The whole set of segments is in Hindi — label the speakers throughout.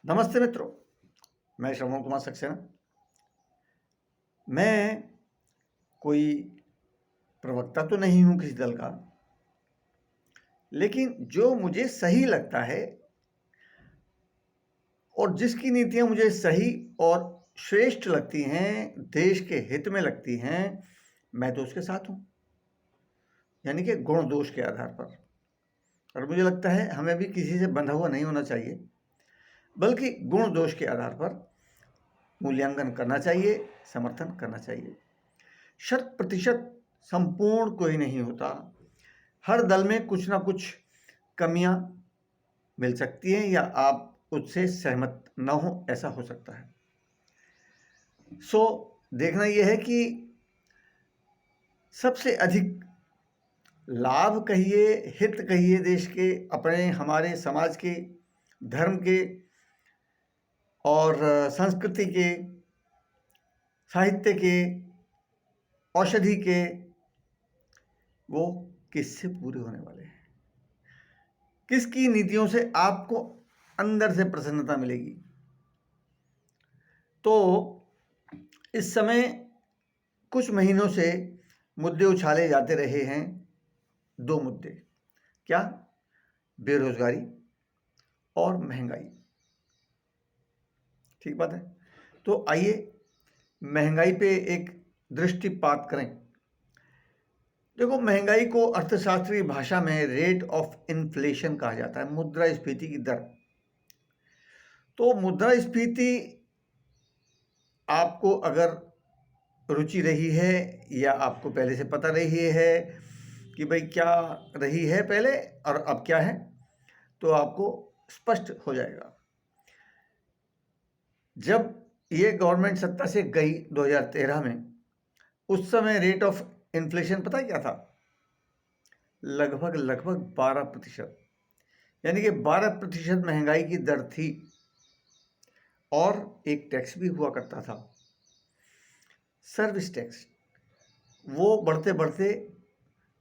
Speaker 1: नमस्ते मित्रों, मैं श्रवण कुमार सक्सेना। मैं कोई प्रवक्ता तो नहीं हूँ किसी दल का, लेकिन जो मुझे सही लगता है और जिसकी नीतियाँ मुझे सही और श्रेष्ठ लगती हैं, देश के हित में लगती हैं, मैं तो उसके साथ हूँ। यानी कि गुण दोष के आधार पर। और मुझे लगता है हमें भी किसी से बंधा हुआ नहीं होना चाहिए, बल्कि गुण दोष के आधार पर मूल्यांकन करना चाहिए, समर्थन करना चाहिए। 100% संपूर्ण कोई नहीं होता। हर दल में कुछ ना कुछ कमियां मिल सकती हैं या आप उससे सहमत न हो, ऐसा हो सकता है। देखना यह है कि सबसे अधिक लाभ कहिए, हित कहिए, देश के, अपने, हमारे समाज के, धर्म के और संस्कृति के, साहित्य के, औषधि के, वो किससे पूरे होने वाले हैं, किसकी नीतियों से आपको अंदर से प्रसन्नता मिलेगी। तो इस समय कुछ महीनों से मुद्दे उछाले जाते रहे हैं। 2 मुद्दे, क्या? बेरोजगारी और महंगाई। ठीक बात है। तो आइए महंगाई पे एक दृष्टिपात करें। देखो, महंगाई को अर्थशास्त्रीय भाषा में रेट ऑफ इन्फ्लेशन कहा जाता है, मुद्रास्फीति की दर। तो मुद्रास्फीति आपको अगर रुचि रही है या आपको पहले से पता रही है कि भाई क्या रही है पहले और अब क्या है, तो आपको स्पष्ट हो जाएगा। जब ये गवर्नमेंट सत्ता से गई 2013 में, उस समय रेट ऑफ इन्फ्लेशन पता क्या था? लगभग 12%। यानी कि 12% महंगाई की दर थी। और एक टैक्स भी हुआ करता था, सर्विस टैक्स। वो बढ़ते बढ़ते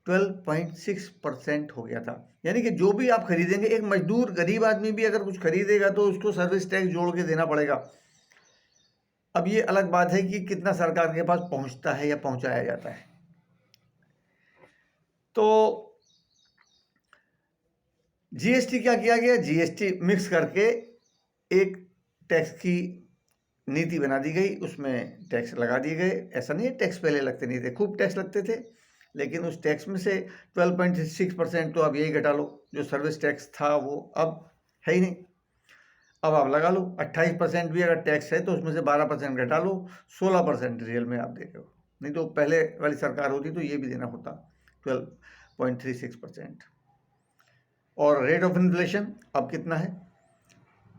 Speaker 1: 12.6% हो गया था। यानी कि जो भी आप खरीदेंगे, एक मजदूर, गरीब आदमी भी अगर कुछ खरीदेगा तो उसको सर्विस टैक्स जोड़ के देना पड़ेगा। अब ये अलग बात है कि कितना सरकार के पास पहुंचता है या पहुंचाया जाता है। तो जीएसटी क्या किया गया? जीएसटी मिक्स करके एक टैक्स की नीति बना दी गई, उसमें टैक्स लगा दिए गए। ऐसा नहीं है टैक्स पहले लगते नहीं थे, खूब टैक्स लगते थे, लेकिन उस टैक्स में से 12.6% तो अब यही घटा लो। जो सर्विस टैक्स था वो अब है ही नहीं, अब आप लगा लो। 28% भी अगर टैक्स है तो उसमें से 12% घटा लो, 16% रियल में आप दे रहे हो। नहीं तो पहले वाली सरकार होती तो ये भी देना होता, 12.36%। और रेट ऑफ इन्फ्लेशन अब कितना है?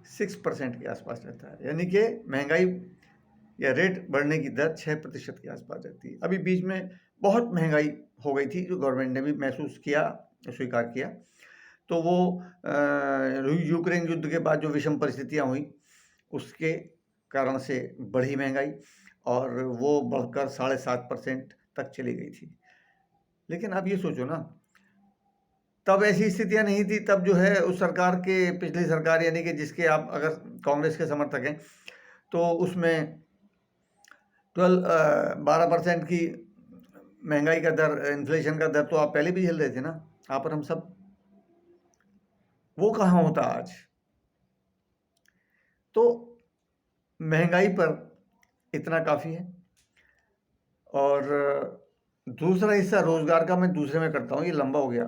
Speaker 1: 6% के आसपास रहता है। यानी कि महंगाई या रेट बढ़ने की दर 6% के आसपास रहती है। अभी बीच में बहुत महंगाई हो गई थी, जो गवर्नमेंट ने भी महसूस किया, स्वीकार किया। तो वो यूक्रेन युद्ध के बाद जो विषम परिस्थितियां हुई, उसके कारण से बढ़ी महंगाई, और वो बढ़कर 7.5% तक चली गई थी। लेकिन अब ये सोचो ना, तब ऐसी स्थितियां नहीं थी। तब जो है उस सरकार के, पिछली सरकार, यानी कि जिसके आप अगर कांग्रेस के समर्थक हैं, तो उसमें 12% की महंगाई का दर, इन्फ्लेशन का दर तो आप पहले भी झेल रहे थे ना, आप और हम सब। वो कहाँ होता आज? तो महंगाई पर इतना काफ़ी है। और दूसरा हिस्सा रोजगार का मैं दूसरे में करता हूँ, ये लंबा हो गया।